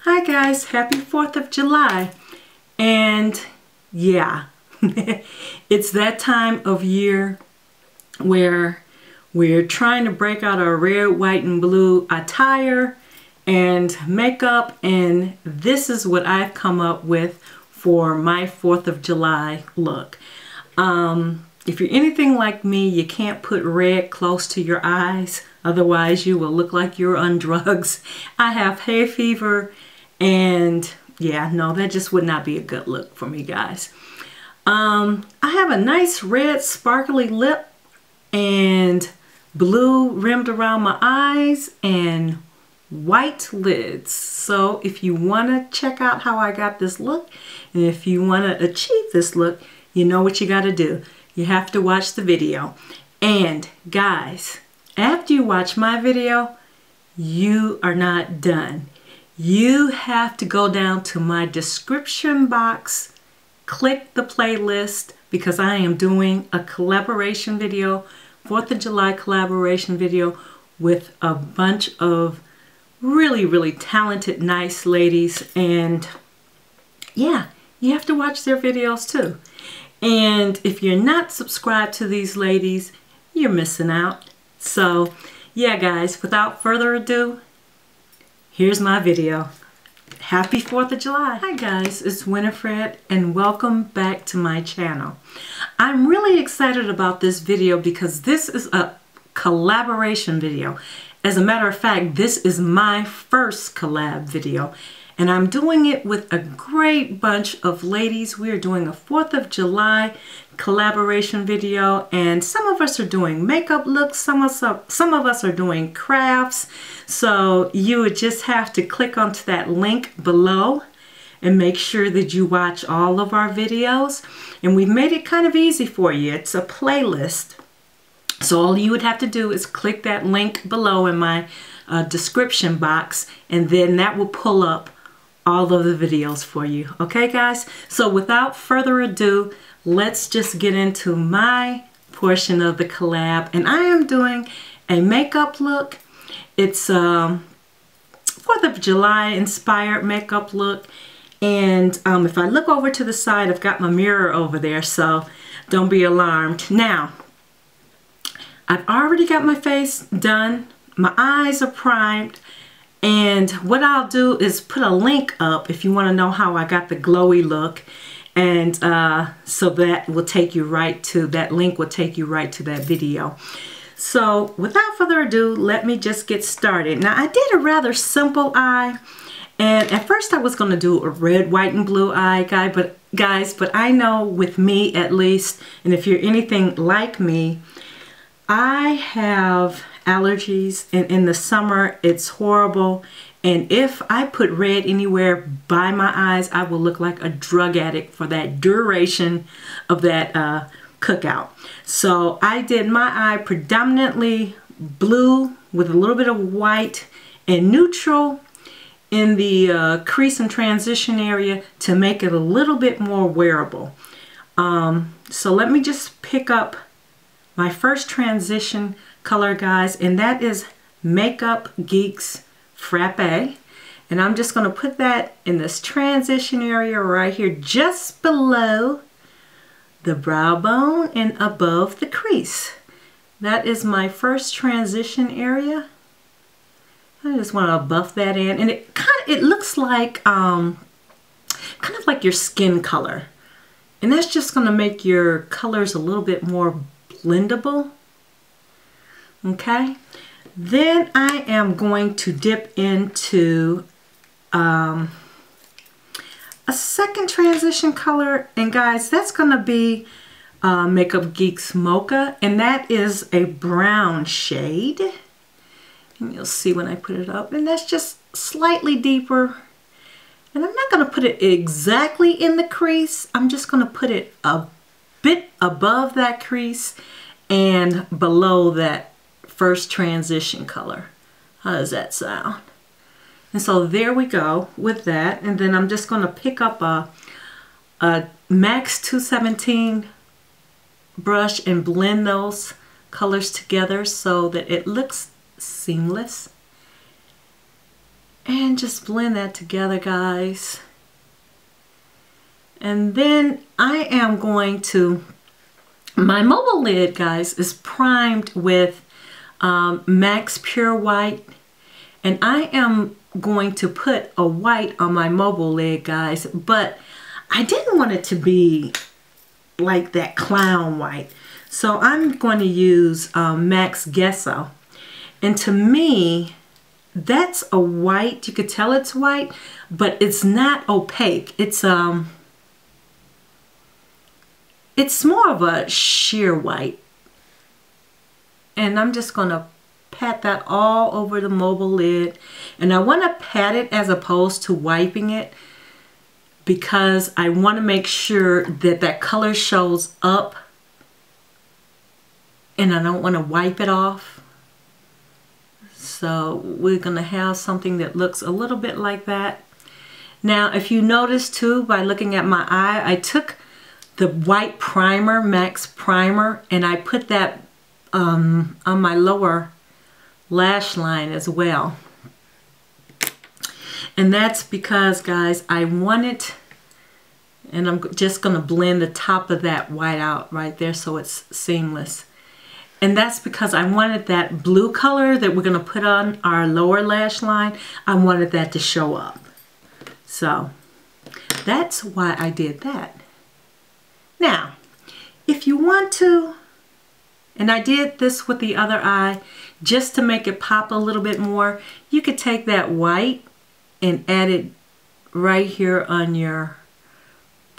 Hi guys, happy 4th of July. And yeah, it's that time of year where we're trying to break out our red, white, and blue attire and makeup, and this is what I've come up with for my 4th of July look. If you're anything like me, you can't put red close to your eyes, otherwise you will look like you're on drugs. I have hay fever, and yeah, no, that just would not be a good look for me, guys. I have a nice red sparkly lip and blue rimmed around my eyes and white lids. So if you want to check out how I got this look, and if you want to achieve this look, you know what you got to do. You have to watch the video. And guys, after you watch my video, you are not done. You have to go down to my description box, click the playlist, because I am doing a collaboration video, 4th of July collaboration video with a bunch of really talented, nice ladies. And yeah, you have to watch their videos too. And if you're not subscribed to these ladies, you're missing out. So yeah, guys, without further ado, here's my video. Happy 4th of July. Hi guys, it's Winifred and welcome back to my channel. I'm really excited about this video because this is a collaboration video. As a matter of fact, this is my first collab video, and I'm doing it with a great bunch of ladies. We are doing a 4th of July collaboration video, and some of us are doing makeup looks, some of us are doing crafts. So you would just have to click onto that link below and make sure that you watch all of our videos. And we've made it kind of easy for you. It's a playlist. So all you would have to do is click that link below in my description box, and then that will pull up all of the videos for you. Okay guys, so without further ado, let's just get into my portion of the collab. And I am doing a makeup look. It's 4th of July inspired makeup look. And if I look over to the side, I've got my mirror over there, so don't be alarmed. Now, I've already got my face done. My eyes are primed. And what I'll do is put a link up if you want to know how I got the glowy look. And so that will take you right to, that link will take you right to that video. So without further ado, let me just get started. Now I did a rather simple eye. And at first I was going to do a red, white, and blue eye, guys, but I know with me at least, and if you're anything like me, I have allergies, and in the summer it's horrible, and if I put red anywhere by my eyes, I will look like a drug addict for that duration of that cookout. So I did my eye predominantly blue with a little bit of white and neutral in the crease and transition area to make it a little bit more wearable. So let me just pick up my first transition color, guys, and that is Makeup Geek's Frappe. And I'm just going to put that in this transition area right here, just below the brow bone and above the crease. That is my first transition area. I just want to buff that in, and it looks like kind of like your skin color, and that's just going to make your colors a little bit more blendable. Okay, then I am going to dip into a second transition color, and guys, that's going to be Makeup Geek's Mocha, and that is a brown shade, and you'll see when I put it up, and that's just slightly deeper. And I'm not going to put it exactly in the crease, I'm just going to put it a bit above that crease and below that first transition color. How does that sound? And so there we go with that. And then I'm just going to pick up a Max 217 brush and blend those colors together so that it looks seamless. And just blend that together, guys. And then I am going to, my mobile lid, guys, is primed with MAC's Pure White. And I am going to put a white on my mobile lid, guys, but I didn't want it to be like that clown white. So I'm going to use MAC's Gesso. And to me, that's a white. You could tell it's white, but it's not opaque. It's more of a sheer white. And I'm just going to pat that all over the mobile lid. And I want to pat it as opposed to wiping it, because I want to make sure that that color shows up, and I don't want to wipe it off. So we're going to have something that looks a little bit like that. Now, if you notice too, by looking at my eye, I took the white primer, MAC's primer, and I put that on my lower lash line as well. And that's because, guys, I want it, and I'm just going to blend the top of that white out right there so it's seamless. And that's because I wanted that blue color that we're going to put on our lower lash line, I wanted that to show up. So that's why I did that. Now, if you want to, and I did this with the other eye just to make it pop a little bit more, you could take that white and add it right here on your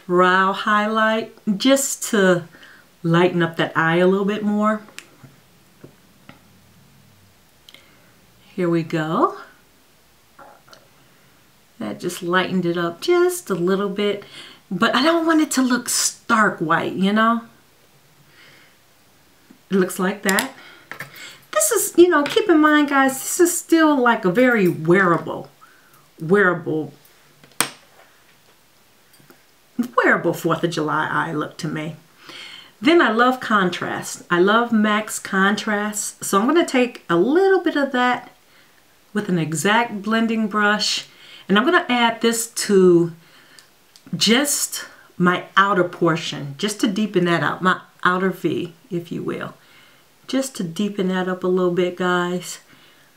brow highlight just to lighten up that eye a little bit more. Here we go. That just lightened it up just a little bit, but I don't want it to look stark white, you know? It looks like that. This is, you know, keep in mind, guys, this is still like a very wearable 4th of July eye look to me. Then I love contrast. I love MAC's contrast. So I'm going to take a little bit of that with an exact blending brush, and I'm going to add this to just my outer portion, just to deepen that out, my outer V, if you will. Just to deepen that up a little bit, guys.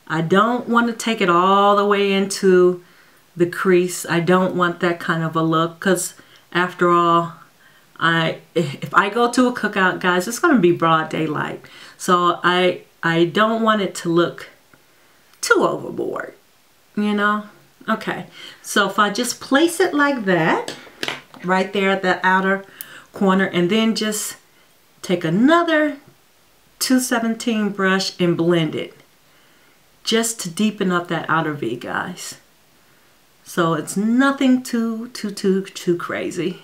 I don't want to take it all the way into the crease. I don't want that kind of a look, because after all, if I go to a cookout, guys, it's going to be broad daylight. So I don't want it to look too overboard, you know? Okay, so if I just place it like that, right there at the outer corner, and then just take another 217 brush and blend it, just to deepen up that outer V, guys. So it's nothing too crazy.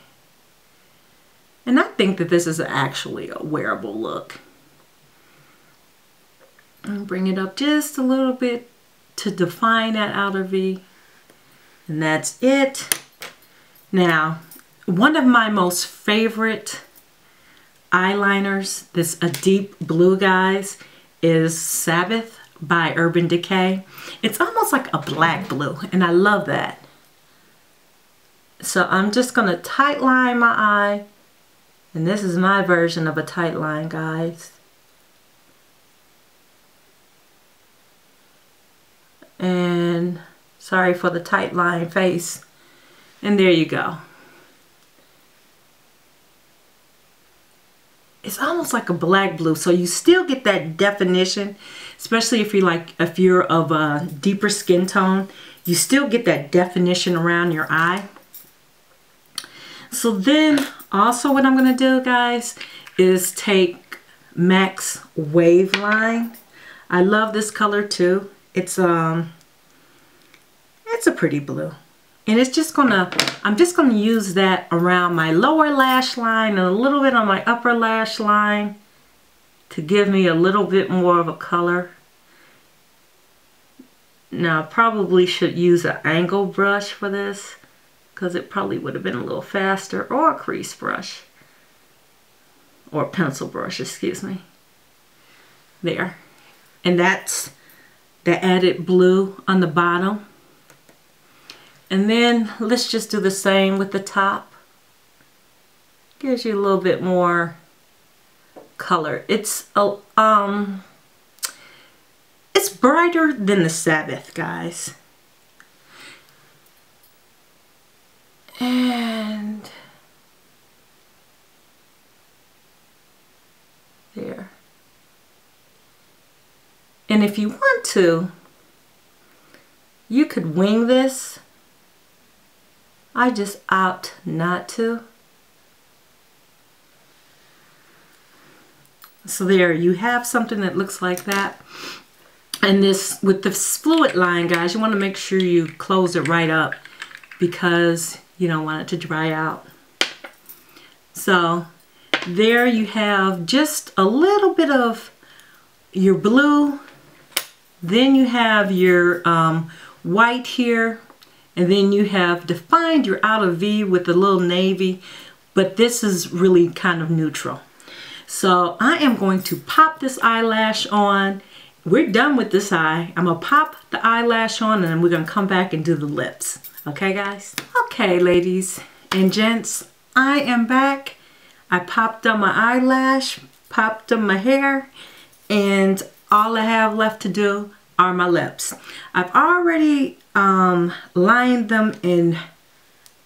And I think that this is actually a wearable look. And bring it up just a little bit to define that outer V. And that's it. Now, one of my most favorite eyeliners, this a deep blue, guys, is Sabbath by Urban Decay. It's almost like a black blue, and I love that. So I'm just going to tight line my eye. And this is my version of a tight line, guys. And sorry for the tight line face. And there you go. It's almost like a black blue, so you still get that definition, especially if you're of a deeper skin tone, you still get that definition around your eye. So then also what I'm going to do, guys, is take MAC's Waveline. I love this color too. It's a pretty blue. And it's just I'm just gonna use that around my lower lash line and a little bit on my upper lash line to give me a little bit more of a color. Now I probably should use an angle brush for this, because it probably would have been a little faster, or a crease brush. Or a pencil brush, excuse me. There. And that's the added blue on the bottom. And then let's just do the same with the top. Gives you a little bit more color. It's brighter than the Sabbath, guys. And there. And if you want to, you could wing this. I just opt not to. So there, you have something that looks like that. And this, with the fluid line, guys, you want to make sure you close it right up because you don't want it to dry out. So there you have just a little bit of your blue. Then you have your white here. And then you have defined your outer V with a little navy. But this is really kind of neutral. So I am going to pop this eyelash on. We're done with this eye. I'm going to pop the eyelash on and then we're going to come back and do the lips. Okay, guys? Okay, ladies and gents, I am back. I popped on my eyelash, popped on my hair, and all I have left to do are my lips. I've already lined them in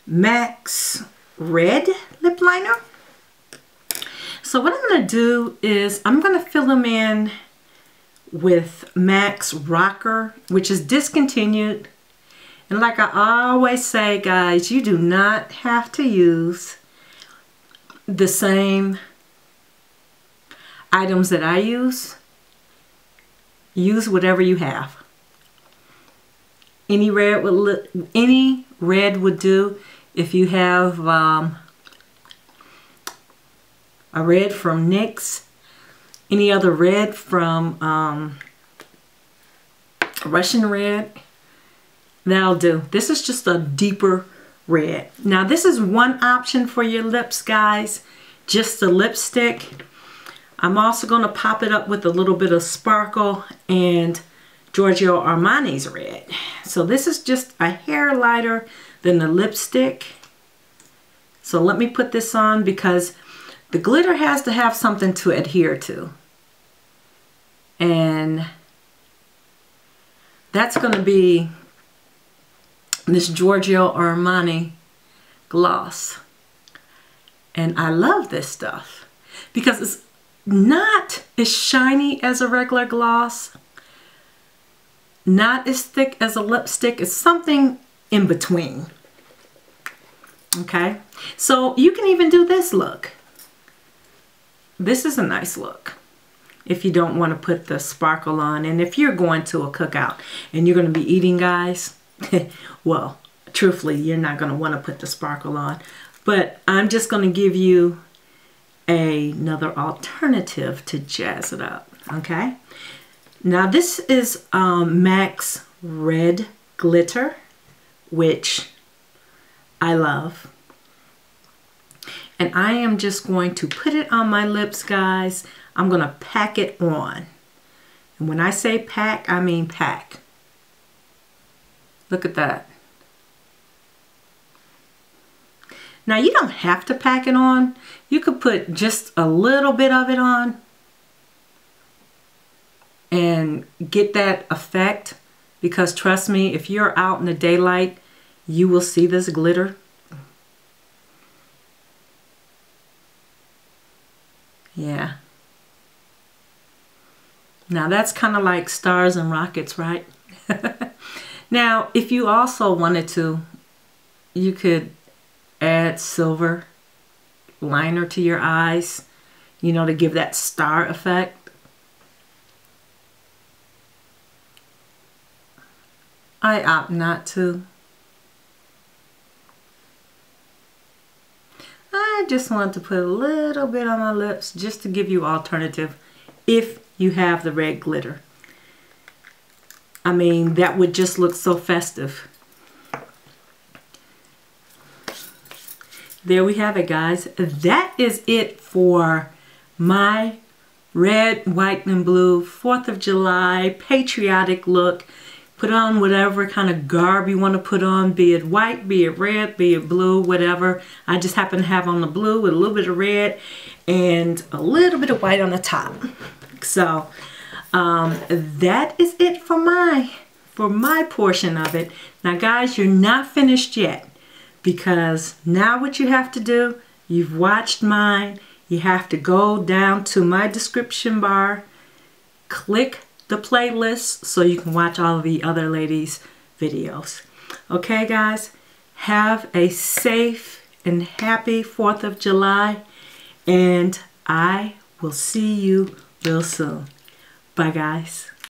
MAC's red lip liner. So what I'm going to do is I'm going to fill them in with MAC's Rocker, which is discontinued. And like I always say, guys, you do not have to use the same items that I use. Use whatever you have. Any red would do. If you have a red from NYX, any other red from Russian red, that'll do. This is just a deeper red. Now this is one option for your lips, guys, just a lipstick. I'm also going to pop it up with a little bit of sparkle and Giorgio Armani's red. So this is just a hair lighter than the lipstick. So let me put this on because the glitter has to have something to adhere to. And that's going to be this Giorgio Armani gloss. And I love this stuff because it's not as shiny as a regular gloss, not as thick as a lipstick. It's something in between. Okay, so you can even do this look. This is a nice look if you don't want to put the sparkle on. And if you're going to a cookout and you're going to be eating, guys, well, truthfully, you're not going to want to put the sparkle on. But I'm just going to give you another alternative to jazz it up. Okay, now this is MAC's Red Glitter, which I love. And I am just going to put it on my lips, guys. I'm going to pack it on. And when I say pack, I mean pack. Look at that. Now you don't have to pack it on. You could put just a little bit of it on and get that effect, because trust me, if you're out in the daylight, you will see this glitter. Yeah. Now that's kind of like stars and rockets, right? Now, if you also wanted to, you could add silver liner to your eyes, you know, to give that star effect. I opt not to. I just want to put a little bit on my lips just to give you alternative if you have the red glitter. I mean, that would just look so festive. There we have it, guys. That is it for my red, white, and blue 4th of July patriotic look. Put on whatever kind of garb you want to put on, be it white, be it red, be it blue, whatever. I just happen to have on the blue with a little bit of red and a little bit of white on the top. So that is it for my portion of it. Now guys, you're not finished yet, because now what you have to do, you've watched mine, you have to go down to my description bar, click the playlist so you can watch all of the other ladies' videos. Okay guys, have a safe and happy 4th of July, and I will see you real soon. Bye guys.